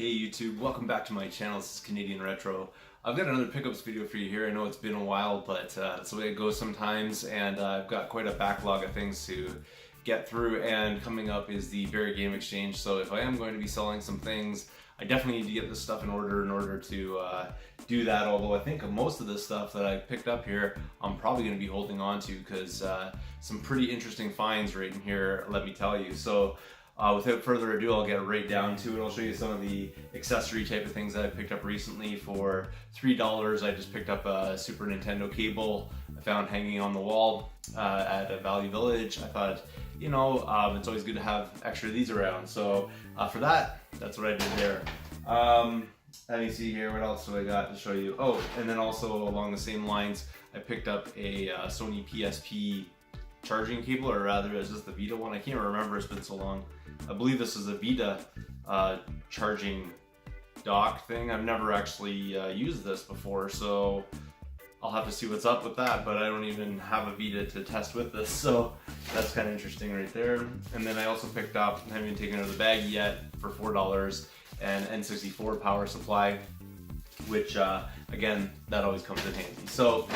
Hey YouTube, welcome back to my channel. This is Canadian Retro. I've got another pickups video for you here. I know it's been a while, but that's the way it goes sometimes, and I've got quite a backlog of things to get through, and coming up is the Very Game Exchange. So if I am going to be selling some things, I definitely need to get this stuff in order to do that, although I think most of this stuff that I picked up here I'm probably going to be holding on to because some pretty interesting finds right in here, let me tell you. So without further ado, I'll get right down to it. I'll show you some of the accessory type of things that I picked up recently for $3. I just picked up a Super Nintendo cable I found hanging on the wall at a Value Village. I thought, you know, it's always good to have extra of these around. So for that's what I did there. Let me see here, what else do I got to show you? Oh, and then also along the same lines, I picked up a Sony PSP charging cable, or rather is this the Vita one? I can't remember, it's been so long. I believe this is a Vita charging dock thing. I've never actually used this before, so I'll have to see what's up with that, but I don't even have a Vita to test with this, so that's kind of interesting right there. And then I also picked up, I haven't even taken it out of the bag yet, for $4, an N64 Power Supply, which again, that always comes in handy. So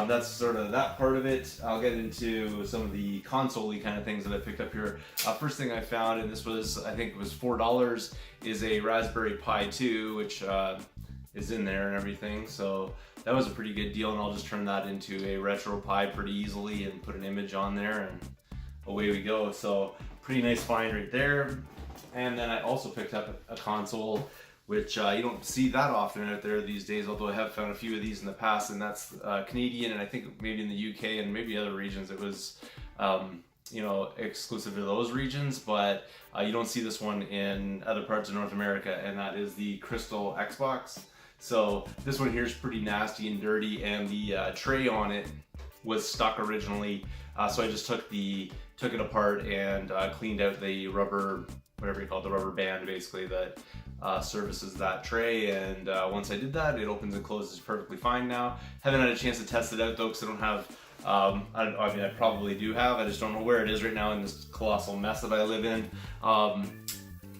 that's sort of that part of it. I'll get into some of the console-y kind of things that I picked up here. First thing I found, and this was, I think it was $4, is a Raspberry Pi 2, which is in there and everything. So that was a pretty good deal, and I'll just turn that into a Retro Pi pretty easily and put an image on there, and away we go. So pretty nice find right there. And then I also picked up a console, which you don't see that often out there these days, although I have found a few of these in the past, and that's Canadian, and I think maybe in the UK and maybe other regions it was you know, exclusive to those regions, but you don't see this one in other parts of North America, and that is the Crystal Xbox. So this one here is pretty nasty and dirty, and the tray on it was stuck originally, so I just took it apart and cleaned out the rubber, whatever you call it, the rubber band basically that services that tray, and once I did that, it opens and closes perfectly fine now. Haven't had a chance to test it out though, because I don't have, I mean I probably do have, I just don't know where it is right now in this colossal mess that I live in,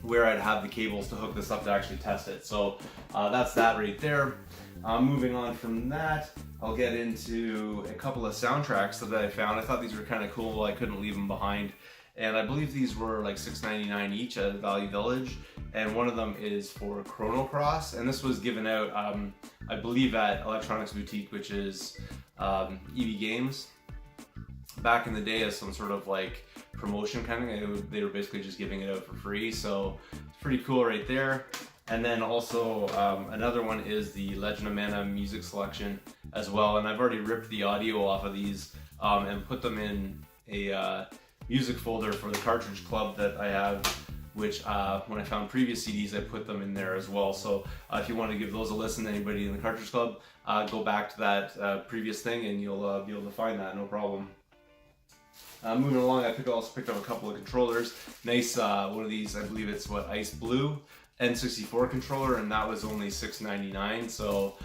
where I'd have the cables to hook this up to actually test it. So that's that right there. Moving on from that, I'll get into a couple of soundtracks that I found. I thought these were kind of cool, I couldn't leave them behind. And I believe these were like $6.99 each at Value Village, and one of them is for Chrono Cross, and this was given out, I believe at Electronics Boutique, which is EB Games, back in the day as some sort of like promotion kind of thing. They were basically just giving it out for free, so it's pretty cool right there. And then also another one is the Legend of Mana music selection as well, and I've already ripped the audio off of these and put them in a music folder for the Cartridge Club that I have, which when I found previous CDs I put them in there as well. So if you want to give those a listen, anybody in the Cartridge Club, go back to that previous thing and you'll be able to find that, no problem. Moving along, I also picked up a couple of controllers. Nice, one of these, I believe it's what, Ice Blue N64 controller, and that was only $6.99, so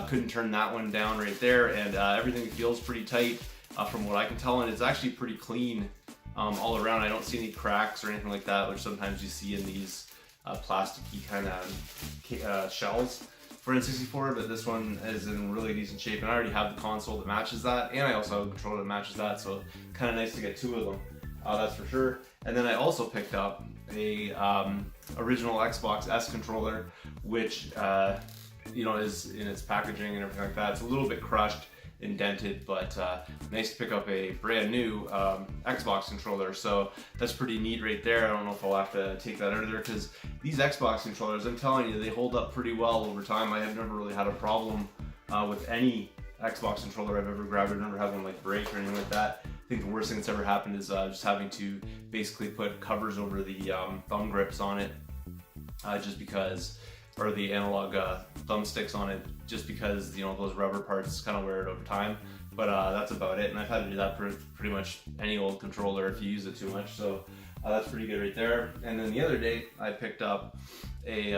couldn't turn that one down right there, and everything feels pretty tight from what I can tell, and it's actually pretty clean all around. I don't see any cracks or anything like that, which sometimes you see in these plasticky kind of shells for N64, but this one is in really decent shape, and I already have the console that matches that, and I also have a controller that matches that, so kind of nice to get two of them, that's for sure. And then I also picked up a original Xbox S controller, which you know, is in its packaging and everything like that. It's a little bit crushed, indented, but nice to pick up a brand new Xbox controller, so that's pretty neat right there. I don't know if I'll have to take that out of there, because these Xbox controllers, I'm telling you, they hold up pretty well over time. I have never really had a problem with any Xbox controller I've ever grabbed. I've never had one like break or anything like that. I think the worst thing that's ever happened is just having to basically put covers over the thumb grips on it, just because, or the analog thumbsticks on it, just because, you know, those rubber parts kind of wear it over time. But that's about it, and I've had to do that for pretty much any old controller if you use it too much, so that's pretty good right there. And then the other day I picked up a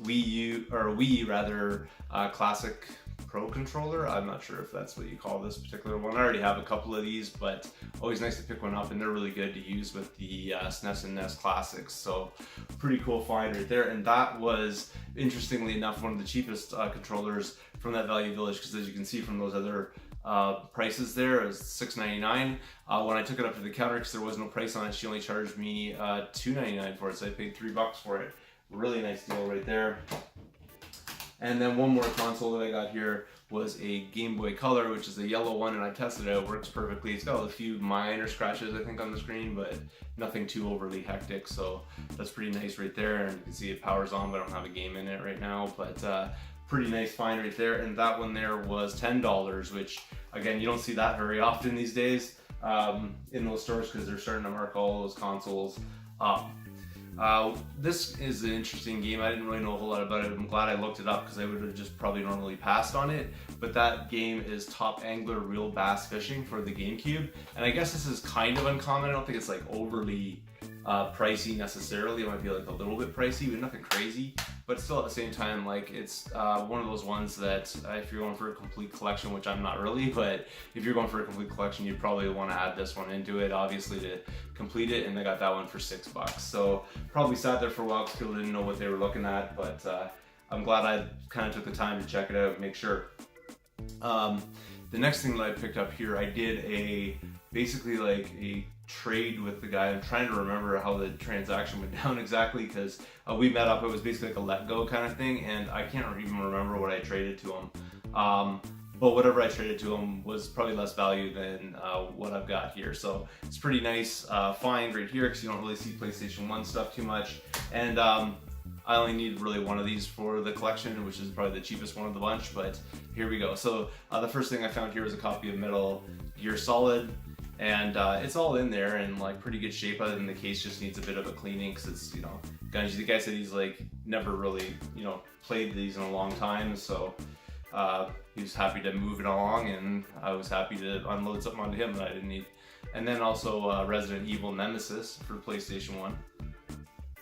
Wii U, or Wii rather, classic Pro controller. I'm not sure if that's what you call this particular one. I already have a couple of these, but always nice to pick one up, and they're really good to use with the SNES and NES Classics. So pretty cool find right there. And that was, interestingly enough, one of the cheapest controllers from that Value Village, because as you can see from those other prices there, it was $6.99. When I took it up to the counter, because there was no price on it, she only charged me $2.99 for it, so I paid $3 for it. Really nice deal right there. And then one more console that I got here was a Gameboy Color, which is a yellow one, and I tested it out. It works perfectly. It's got a few minor scratches, I think, on the screen, but nothing too overly hectic, so that's pretty nice right there. And you can see it powers on, but I don't have a game in it right now, but pretty nice find right there. And that one there was $10, which, again, you don't see that very often these days in those stores, because they're starting to mark all those consoles up. This is an interesting game. I didn't really know a whole lot about it. I'm glad I looked it up, because I would have just probably normally passed on it. But that game is Top Angler Real Bass Fishing for the Gamecube. And I guess this is kind of uncommon. I don't think it's like overly pricey necessarily. It might be like a little bit pricey, but nothing crazy. But still at the same time, like, it's one of those ones that if you're going for a complete collection, which I'm not really, but if you're going for a complete collection, you'd probably want to add this one into it, obviously, to complete it. And I got that one for $6. So probably sat there for a while because people didn't know what they were looking at, but I'm glad I kind of took the time to check it out and make sure. The next thing that I picked up here, I did basically like a trade with the guy. I'm trying to remember how the transaction went down exactly, because we met up. It was basically like a let go kind of thing, and I can't even remember what I traded to him. But whatever I traded to him was probably less value than what I've got here. So it's pretty nice find right here, because you don't really see PlayStation 1 stuff too much. And I only need really one of these for the collection, which is probably the cheapest one of the bunch, but here we go. So the first thing I found here was a copy of Middleearth Solid, and it's all in there in like pretty good shape, other than the case just needs a bit of a cleaning, because it's, you know, the guy said he's like never really, you know, played these in a long time, so he was happy to move it along, and I was happy to unload something onto him that I didn't need. And then also Resident Evil Nemesis for PlayStation 1.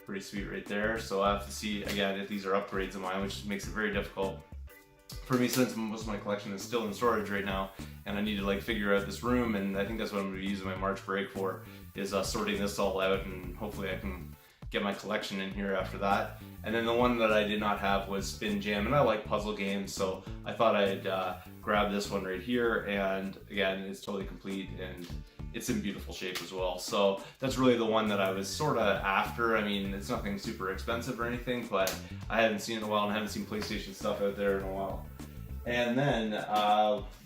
Pretty sweet right there. So I have to see again if these are upgrades of mine, which makes it very difficult for me, since most of my collection is still in storage right now, and I need to like figure out this room. And I think that's what I'm going to be using my March break for, is sorting this all out, and hopefully I can get my collection in here after that. And then the one that I did not have was Spin Jam, and I like puzzle games, so I thought I'd grab this one right here. And again, it's totally complete, and it's in beautiful shape as well. So that's really the one that I was sort of after. I mean, it's nothing super expensive or anything, but I haven't seen it in a while, and I haven't seen PlayStation stuff out there in a while. And then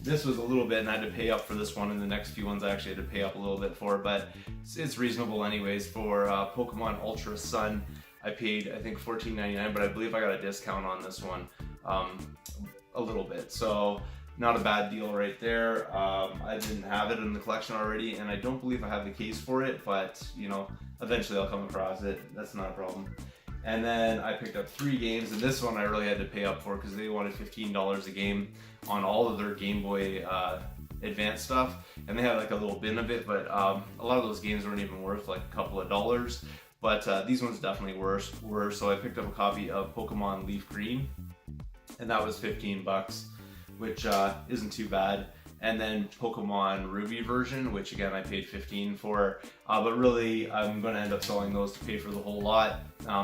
this was a little bit, and I had to pay up for this one, and the next few ones I actually had to pay up a little bit for, but it's reasonable anyways. For Pokemon Ultra Sun, I paid, I think, $14.99, but I believe I got a discount on this one a little bit. So not a bad deal right there. I didn't have it in the collection already, and I don't believe I have the case for it, but you know, eventually I'll come across it. That's not a problem. And then I picked up 3 games, and this one I really had to pay up for, because they wanted $15 a game on all of their Game Boy Advance stuff, and they had like a little bin of it, but a lot of those games weren't even worth like a couple of dollars, but these ones definitely were. So I picked up a copy of Pokemon Leaf Green, and that was $15, which isn't too bad. And then Pokemon Ruby version, which again I paid $15 for, but really I'm going to end up selling those to pay for the whole lot.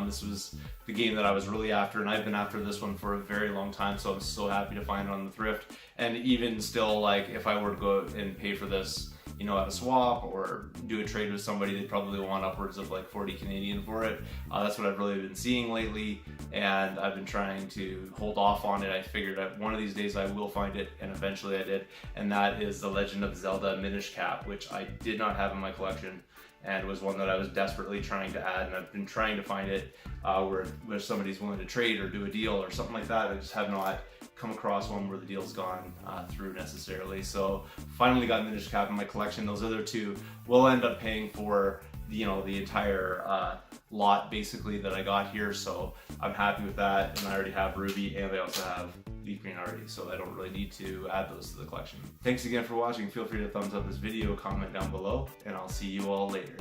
This was the game that I was really after, and I've been after this one for a very long time, so I'm so happy to find it on the thrift. And even still, like, if I were to go and pay for this, you know, at a swap or do a trade with somebody, they'd probably want upwards of like 40 Canadian for it. That's what I've really been seeing lately, and I've been trying to hold off on it. I figured that one of these days I will find it, and eventually I did, and that is The Legend of Zelda Minish Cap, which I did not have in my collection, and was one that I was desperately trying to add, and I've been trying to find it where somebody's willing to trade or do a deal or something like that. I just have not come across one where the deal's gone through necessarily. So finally got Minish Cap in my collection. Those other 2 will end up paying for, you know, the entire lot basically that I got here, so I'm happy with that. And I already have Ruby, and I also have Leaf Green already, so I don't really need to add those to the collection. Thanks again for watching. Feel free to thumbs up this video, comment down below, and I'll see you all later.